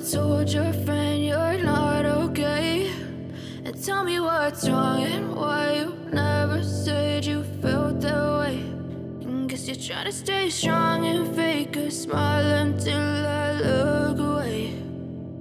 told your friend you're not okay? And tell me what's wrong and why you never said you felt that way. And guess you're trying to stay strong and fake a smile until I look away.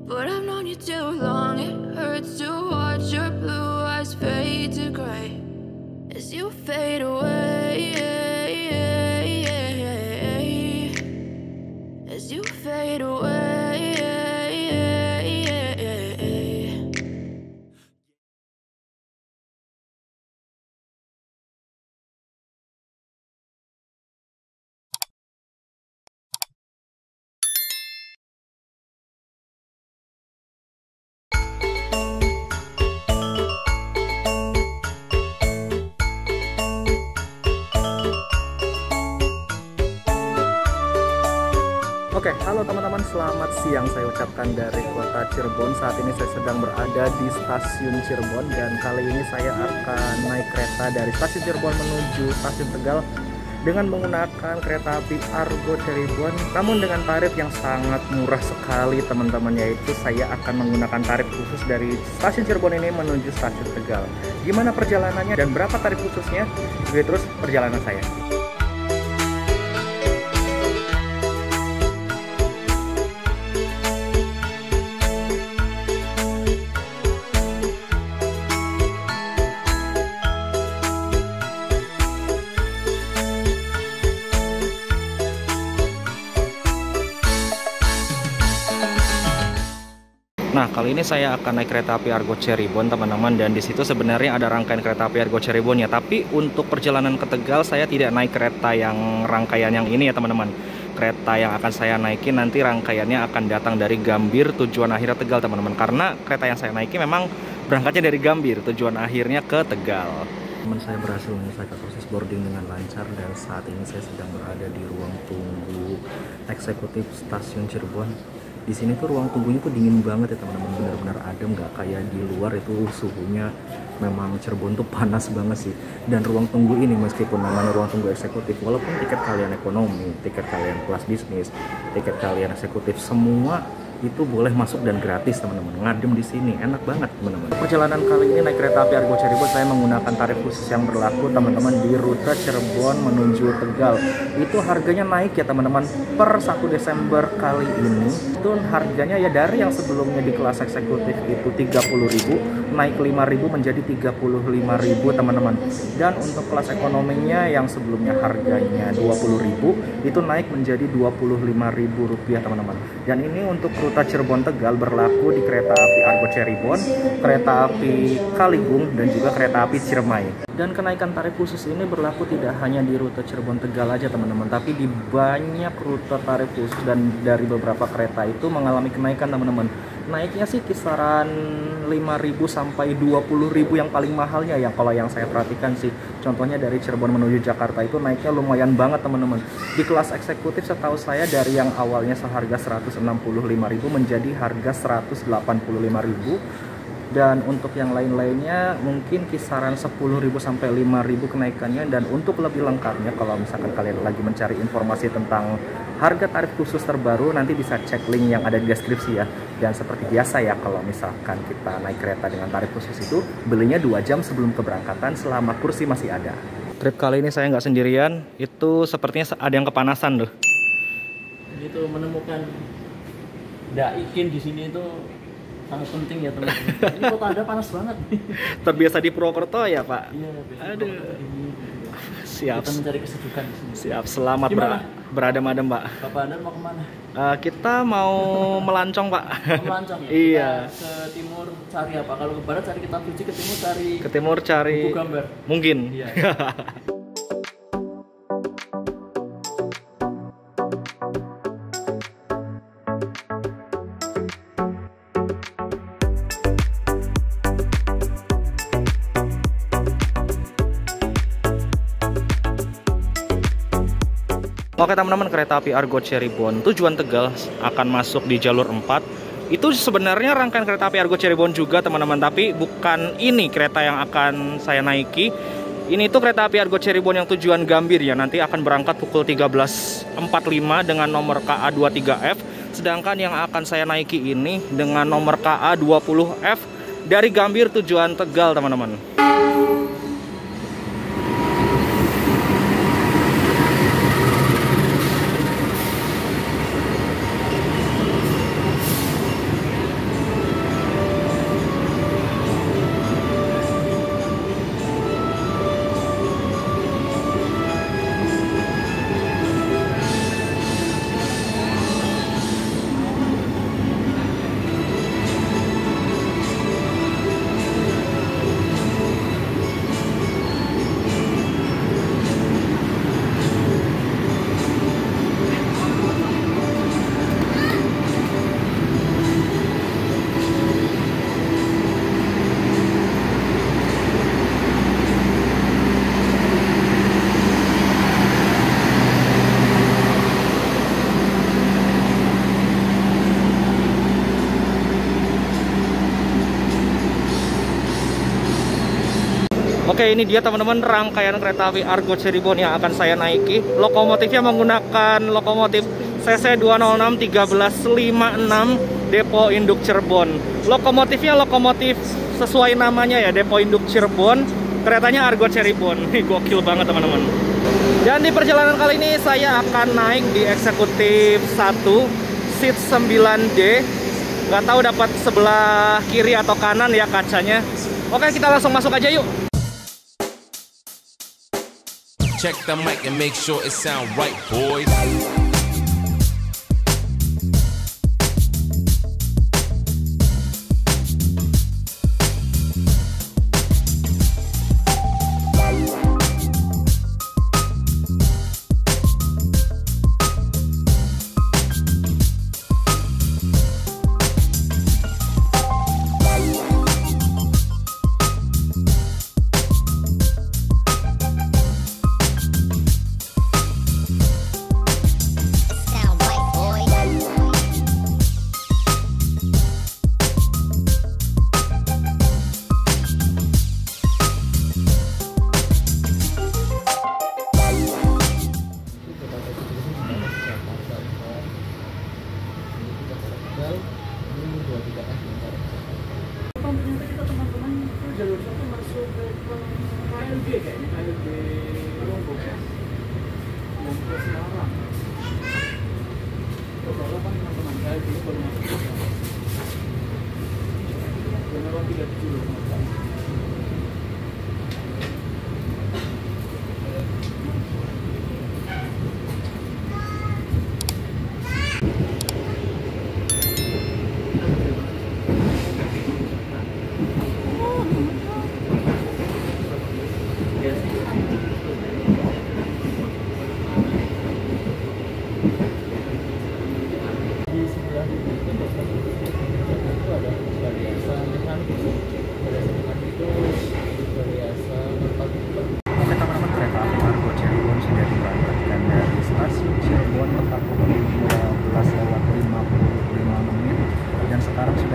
But I've known you too long, it hurts to watch your blue eyes fade to gray as you fade away, as you fade away. Oke, halo teman-teman, selamat siang saya ucapkan dari kota Cirebon. Saat ini saya sedang berada di stasiun Cirebon dan kali ini saya akan naik kereta dari stasiun Cirebon menuju stasiun Tegal dengan menggunakan kereta api Argo Cirebon, namun dengan tarif yang sangat murah sekali teman-teman, yaitu saya akan menggunakan tarif khusus dari stasiun Cirebon ini menuju stasiun Tegal. Gimana perjalanannya dan berapa tarif khususnya? Ikuti terus perjalanan saya. Nah, kali ini saya akan naik kereta api Argo Cirebon, teman-teman, dan di situ sebenarnya ada rangkaian kereta api Argo Cirebon ya. Tapi untuk perjalanan ke Tegal saya tidak naik kereta yang rangkaian yang ini ya, teman-teman. Kereta yang akan saya naikin nanti rangkaiannya akan datang dari Gambir, tujuan akhirnya Tegal, teman-teman. Karena kereta yang saya naiki memang berangkatnya dari Gambir, tujuan akhirnya ke Tegal. Teman saya berhasil menyelesaikan proses boarding dengan lancar dan saat ini saya sedang berada di ruang tunggu eksekutif stasiun Cirebon. Di sini tuh ruang tunggunya tuh dingin banget ya teman-teman, benar-benar adem, nggak kayak di luar itu suhunya. Memang Cirebon tuh panas banget sih. Dan ruang tunggu ini meskipun namanya ruang tunggu eksekutif, walaupun tiket kalian ekonomi, tiket kalian kelas bisnis, tiket kalian eksekutif, semua itu boleh masuk dan gratis teman-teman. Ngadem di sini enak banget teman-teman. Perjalanan kali ini naik kereta api Argo Cirebon saya menggunakan tarif khusus yang berlaku teman-teman di rute Cirebon menuju Tegal. Itu harganya naik ya teman-teman, per 1 Desember kali ini itu harganya ya dari yang sebelumnya di kelas eksekutif itu 30.000 naik 5.000 menjadi 35.000 teman-teman. Dan untuk kelas ekonominya yang sebelumnya harganya 20.000 itu naik menjadi 25.000 rupiah teman-teman. Dan ini untuk rute Cirebon Tegal berlaku di kereta api Argo Cirebon, kereta api Kaligung, dan juga kereta api Ciremai. Dan kenaikan tarif khusus ini berlaku tidak hanya di rute Cirebon Tegal aja teman-teman, tapi di banyak rute tarif khusus dan dari beberapa kereta itu mengalami kenaikan teman-teman. Naiknya sih kisaran 5.000 sampai 20.000 yang paling mahalnya ya kalau yang saya perhatikan sih. Contohnya dari Cirebon menuju Jakarta itu naiknya lumayan banget teman-teman. Di kelas eksekutif setahu saya dari yang awalnya seharga 165.000 menjadi harga 185.000. Dan untuk yang lain-lainnya mungkin kisaran 10.000 sampai 5.000 kenaikannya. Dan untuk lebih lengkapnya kalau misalkan kalian lagi mencari informasi tentang harga tarif khusus terbaru, nanti bisa cek link yang ada di deskripsi ya. Dan seperti biasa ya, kalau misalkan kita naik kereta dengan tarif khusus itu belinya 2 jam sebelum keberangkatan selama kursi masih ada. Trip kali ini saya nggak sendirian, itu sepertinya ada yang kepanasan loh. Itu menemukan daikin di sini itu sangat penting ya teman-teman. Ini kota Anda panas banget. Terbiasa di Purwokerto ya Pak? Iya. Aduh. Siap. Kita mencari kesejukan di sini. Siap, selamat beradem-adem Pak. Bapak Anda mau kemana? Kita mau melancong Pak. Melancong ya? Iya. Kita ke timur cari apa? Kalau ke barat cari Kitab Suci, ke timur cari buku gambar. Mungkin. Iya. Oke teman-teman, kereta api Argo Cirebon tujuan Tegal akan masuk di jalur 4. Itu sebenarnya rangkaian kereta api Argo Cirebon juga teman-teman, tapi bukan ini kereta yang akan saya naiki. Ini tuh kereta api Argo Cirebon yang tujuan Gambir ya, nanti akan berangkat pukul 13.45 dengan nomor KA23F Sedangkan yang akan saya naiki ini dengan nomor KA20F dari Gambir tujuan Tegal, teman-teman. Oke, ini dia teman-teman rangkaian kereta api Argo Cirebon yang akan saya naiki. Lokomotifnya menggunakan lokomotif CC 206 1356 Depo Induk Cirebon. Lokomotifnya lokomotif sesuai namanya ya, Depo Induk Cirebon. Keretanya Argo Cirebon. Nih gokil banget teman-teman. Dan di perjalanan kali ini saya akan naik di eksekutif 1 seat 9D. Nggak tahu dapat sebelah kiri atau kanan ya kacanya. Oke, kita langsung masuk aja yuk. Check the mic and make sure it sound right, boys.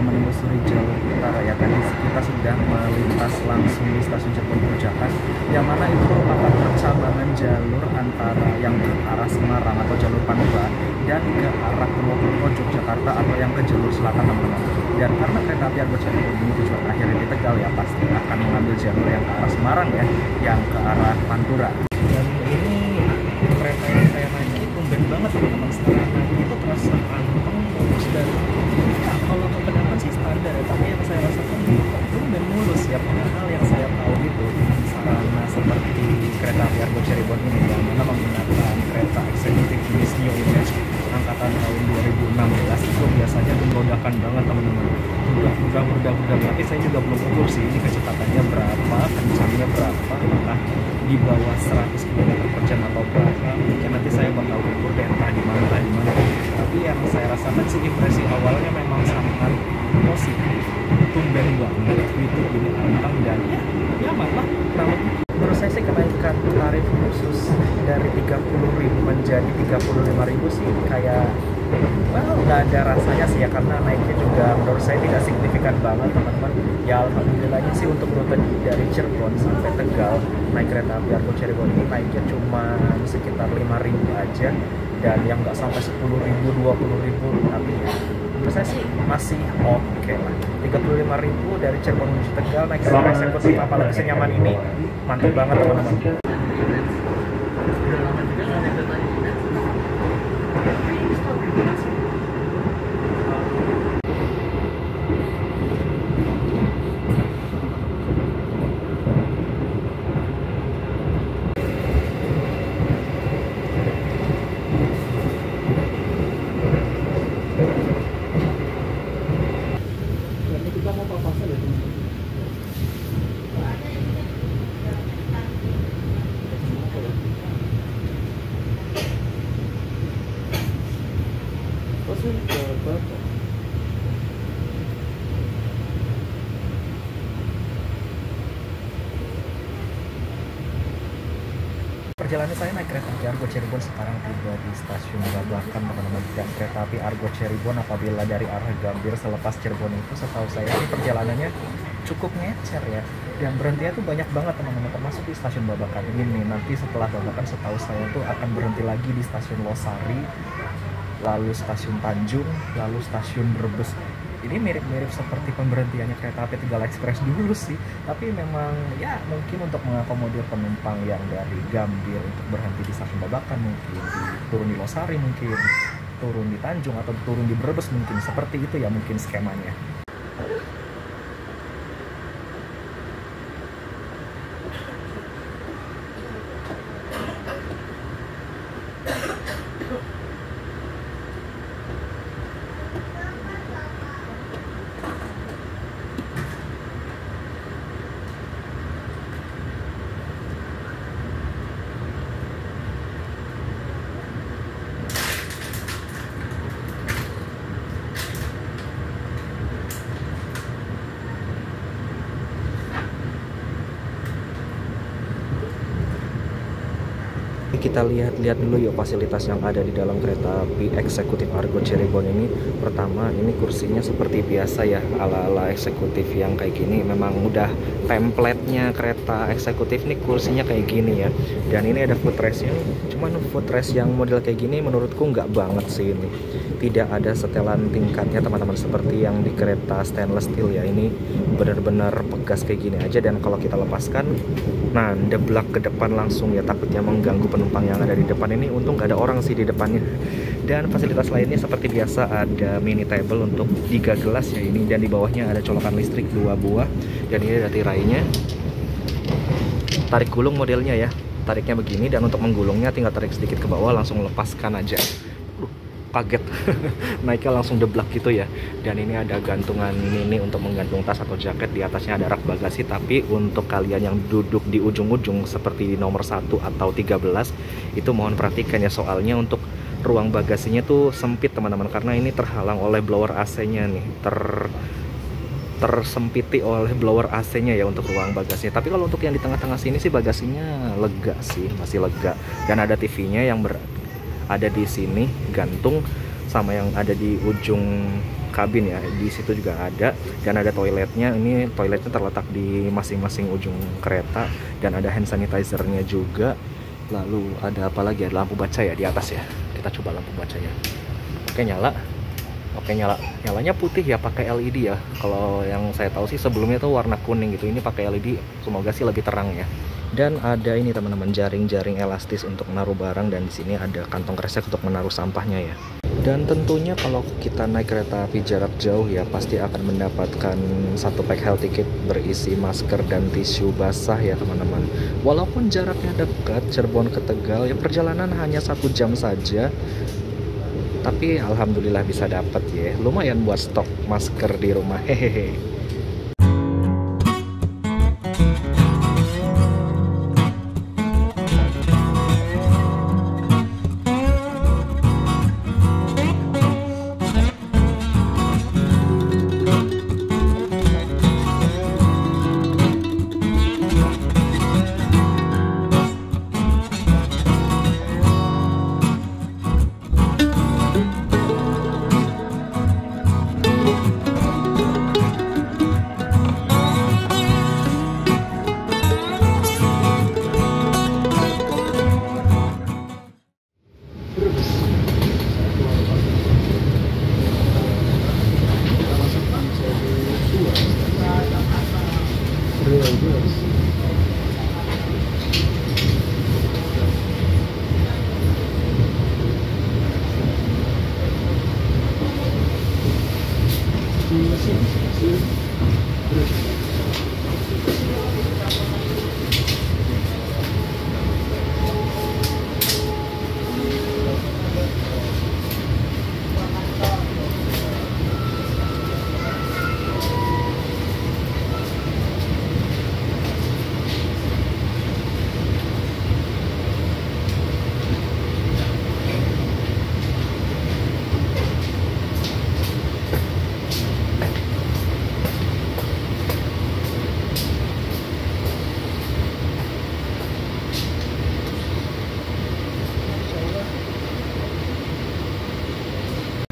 menelusuri jalur utara ya. Tadi kita sudah melintas langsung di stasiun Cirebon Pujakan, yang mana itu merupakan percabangan jalur antara yang ke arah Semarang atau jalur Pantura dan ke arah Purwokerto Yogyakarta atau yang ke jalur selatan, teman-teman. Dan karena kereta api Argo Cirebon ini tujuan akhirnya di Tegal ya, pasti akan mengambil jalur yang ke arah Semarang ya, yang ke arah Pantura. Dan ini kereta yang saya naik tumben banget teman-teman, setelah naik itu terasa anteng mulus, dan ya, kalau kebenaran sih standar ya, tapi yang saya rasakan tumben mulus ya. Padahal yang saya tahu itu sarana seperti kereta api Argo Cirebon ini yang mana menggunakan kereta eksekutif jenis New Image angkatan tahun 2016 itu biasanya membedakan banget teman-teman. Mudah, nanti saya juga belum ukur sih ini kecepatannya berapa, kencangnya berapa, apakah di bawah 100 km per jam atau berapa. Mungkin nanti saya bakal ukur deh, entah di mana. Tapi yang saya rasakan sih impresi awalnya memang sangat positif, tumben banget itu ini antang, dan ya malah kurang lebih menurut saya sih kenaikan tarif khusus dari 30.000 menjadi 35.000 sih kayak nggak ada rasanya sih ya, karena naiknya juga menurut saya tidak signifikan banget teman-teman ya. Alhamdulillahnya sih untuk rute dari Cirebon sampai Tegal naik kereta api Argo Cirebon ini naiknya cuma sekitar 5.000 aja, dan yang nggak sampai 10.000, 20.000, tapi menurut saya sih masih oke lah. 35.000 dari Cirebon menuju Tegal naik kereta eksekutif apalagi senyaman ini, mantap banget teman-teman. Udah lama juga nggak naik kereta ini. Ini kita mau papasan ya teman-teman. Perjalanan saya naik kereta api Argo Cirebon, sekarang tiba di stasiun Babakan teman-teman. Dan kereta api Argo Cirebon apabila dari arah Gambir selepas Cirebon itu setahu saya ini perjalanannya cukup ngecer ya. Dan berhentinya tuh banyak banget teman-teman, termasuk di stasiun Babakan ini. Nanti setelah Babakan setahu saya tuh akan berhenti lagi di stasiun Losari, lalu stasiun Tanjung, lalu stasiun Brebes. Ini mirip-mirip seperti pemberhentiannya kereta api Tegal Express dulu sih, tapi memang ya mungkin untuk mengakomodir penumpang yang dari Gambir untuk berhenti di stasiun Babakan, mungkin turun di Losari, mungkin turun di Tanjung atau turun di Brebes, mungkin seperti itu ya mungkin skemanya. Kita lihat dulu yuk fasilitas yang ada di dalam kereta api eksekutif Argo Cirebon ini. Pertama, ini kursinya seperti biasa ya, ala-ala eksekutif yang kayak gini. Memang udah template-nya kereta eksekutif nih, kursinya kayak gini ya. Dan ini ada footrest-nya nih. Cuman footrest yang model kayak gini menurutku nggak banget sih ini. Tidak ada setelan tingkatnya teman-teman seperti yang di kereta stainless steel ya. Ini benar-benar pegas kayak gini aja, dan kalau kita lepaskan, nah deblak ke depan langsung ya, takutnya mengganggu penumpang yang ada di depan ini. Untung nggak ada orang sih di depannya. Dan fasilitas lainnya seperti biasa, ada mini table untuk 3 gelas ya ini, dan di bawahnya ada colokan listrik 2 buah, dan ini ada tirainya. Tarik gulung modelnya ya, tariknya begini, dan untuk menggulungnya tinggal tarik sedikit ke bawah, langsung lepaskan aja. Kaget naiknya langsung deblak gitu ya. Dan ini ada gantungan mini untuk menggantung tas atau jaket. Di atasnya ada rak bagasi, tapi untuk kalian yang duduk di ujung-ujung seperti di nomor 1 atau 13 itu mohon perhatikan ya, soalnya untuk ruang bagasinya tuh sempit teman-teman, karena ini terhalang oleh blower AC-nya nih, tersempiti oleh blower AC-nya ya untuk ruang bagasinya. Tapi kalau untuk yang di tengah-tengah sini sih bagasinya lega sih, masih lega. Dan ada TV-nya yang ada di sini gantung, sama yang ada di ujung kabin ya, di situ juga ada. Dan ada toiletnya, ini toiletnya terletak di masing-masing ujung kereta, dan ada hand sanitizer-nya juga. Lalu ada apa lagi, ada lampu baca ya di atas ya. Kita coba lampu bacanya. Oke, nyala. Oke, nyalanya putih ya, pakai LED ya. Kalau yang saya tahu sih sebelumnya tuh warna kuning gitu, ini pakai LED, semoga sih lebih terang ya. Dan ada ini teman-teman, jaring-jaring elastis untuk menaruh barang, dan di sini ada kantong kresek untuk menaruh sampahnya ya. Dan tentunya kalau kita naik kereta api jarak jauh ya, pasti akan mendapatkan 1 pack health kit berisi masker dan tisu basah ya teman-teman. Walaupun jaraknya dekat, Cirebon ke Tegal ya, perjalanan hanya 1 jam saja, tapi alhamdulillah bisa dapat ya. Lumayan buat stok masker di rumah, hehehe.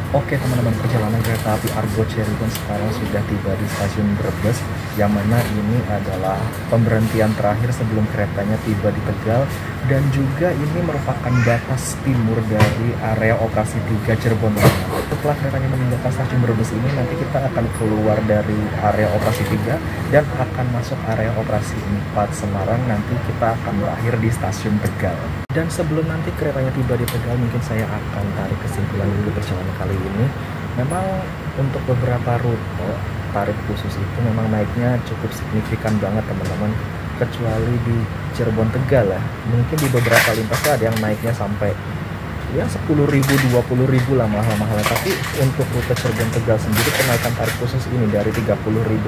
Oke teman-teman, perjalanan kereta api Argo Cirebon sekarang sudah tiba di stasiun Brebes, yang mana ini adalah pemberhentian terakhir sebelum keretanya tiba di Tegal, dan juga ini merupakan batas timur dari area operasi 3 Cirebon. Setelah keretanya meninggalkan stasiun Brebes ini, nanti kita akan keluar dari area operasi 3 dan akan masuk area operasi 4 Semarang. Nanti kita akan berakhir di stasiun Tegal. Dan sebelum nanti keretanya tiba di Tegal, mungkin saya akan tarik kesimpulan dulu perjalanan kali ini. Memang untuk beberapa rute tarif khusus itu memang naiknya cukup signifikan banget teman-teman, kecuali di Cirebon Tegal ya. Mungkin di beberapa lintas ada yang naiknya sampai ya 10.000, 20.000 lah mahal-mahalnya. Tapi untuk rute Cirebon Tegal sendiri, kenaikan tarif khusus ini dari 30.000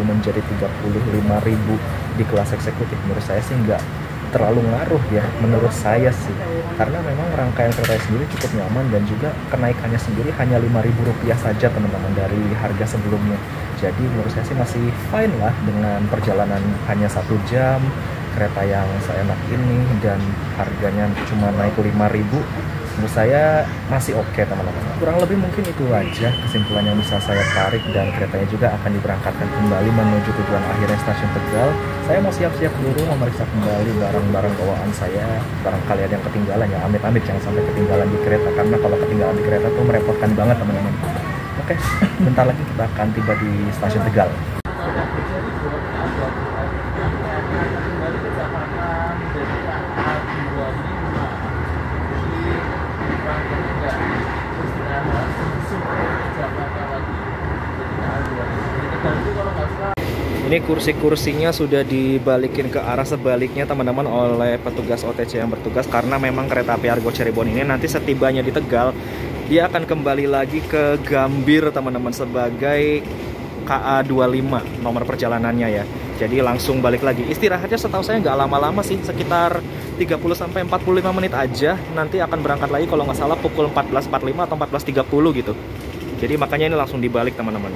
menjadi 35.000 di kelas eksekutif, menurut saya sih nggak terlalu ngaruh ya, menurut saya sih, karena memang rangkaian kereta sendiri cukup nyaman, dan juga kenaikannya sendiri hanya Rp5.000 saja teman-teman dari harga sebelumnya. Jadi menurut saya sih masih fine lah dengan perjalanan hanya 1 jam, kereta yang seenak ini, dan harganya cuma naik 5.000. Menurut saya masih oke teman-teman. Kurang lebih mungkin itu aja kesimpulan yang bisa saya tarik, dan keretanya juga akan diberangkatkan kembali menuju tujuan akhirnya stasiun Tegal. Saya mau siap-siap dulu memeriksa kembali barang-barang bawaan saya, barangkali ada yang ketinggalan ya, amit-amit jangan sampai ketinggalan di kereta, karena kalau ketinggalan di kereta tuh merepotkan banget teman-teman. Oke, bentar lagi kita akan tiba di stasiun Tegal. Ini kursi-kursinya sudah dibalikin ke arah sebaliknya teman-teman oleh petugas OTC yang bertugas, karena memang kereta api Argo Cirebon ini nanti setibanya di Tegal dia akan kembali lagi ke Gambir teman-teman sebagai KA25 nomor perjalanannya ya. Jadi langsung balik lagi. Istirahatnya setahu saya nggak lama-lama sih, sekitar 30-45 menit aja. Nanti akan berangkat lagi kalau nggak salah pukul 14.45 atau 14.30 gitu. Jadi makanya ini langsung dibalik teman-teman.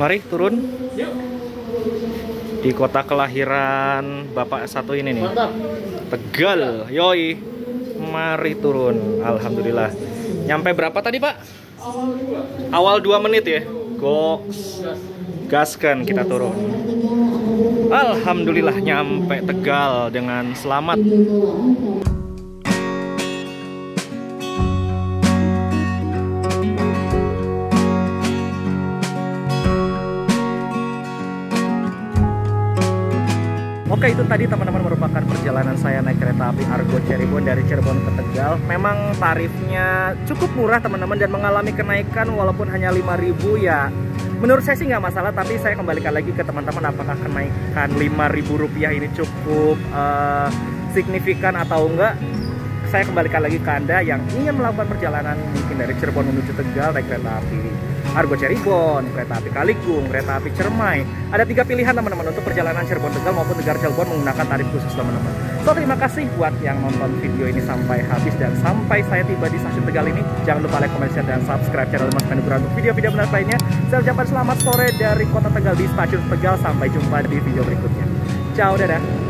Mari turun Yuk. di kota kelahiran Bapak satu ini nih. Mantap. Tegal, yoi. Mari turun. Alhamdulillah. Nyampe berapa tadi, Pak? Awal 2 menit ya. Goks. Gaskan kita turun. Alhamdulillah nyampe Tegal dengan selamat. Oke, itu tadi teman-teman merupakan perjalanan saya naik kereta api Argo Cirebon dari Cirebon ke Tegal. Memang tarifnya cukup murah teman-teman dan mengalami kenaikan walaupun hanya 5.000 ya. Menurut saya sih nggak masalah, tapi saya kembalikan lagi ke teman-teman apakah kenaikan Rp5.000 ini cukup signifikan atau enggak. Saya kembalikan lagi ke Anda yang ingin melakukan perjalanan mungkin dari Cirebon menuju Tegal naik kereta api Argo Cirebon, kereta api Kaligung, kereta api Ciremai. Ada 3 pilihan teman-teman untuk perjalanan Cirebon Tegal maupun Tegal Cirebon menggunakan tarif khusus teman-teman. So terima kasih buat yang nonton video ini sampai habis dan sampai saya tiba di stasiun Tegal ini. Jangan lupa like, comment, share, dan subscribe channel Mas Manugraha untuk video-video menarik lainnya. Saya ucapkan selamat sore dari kota Tegal di stasiun Tegal. Sampai jumpa di video berikutnya. Ciao, dadah.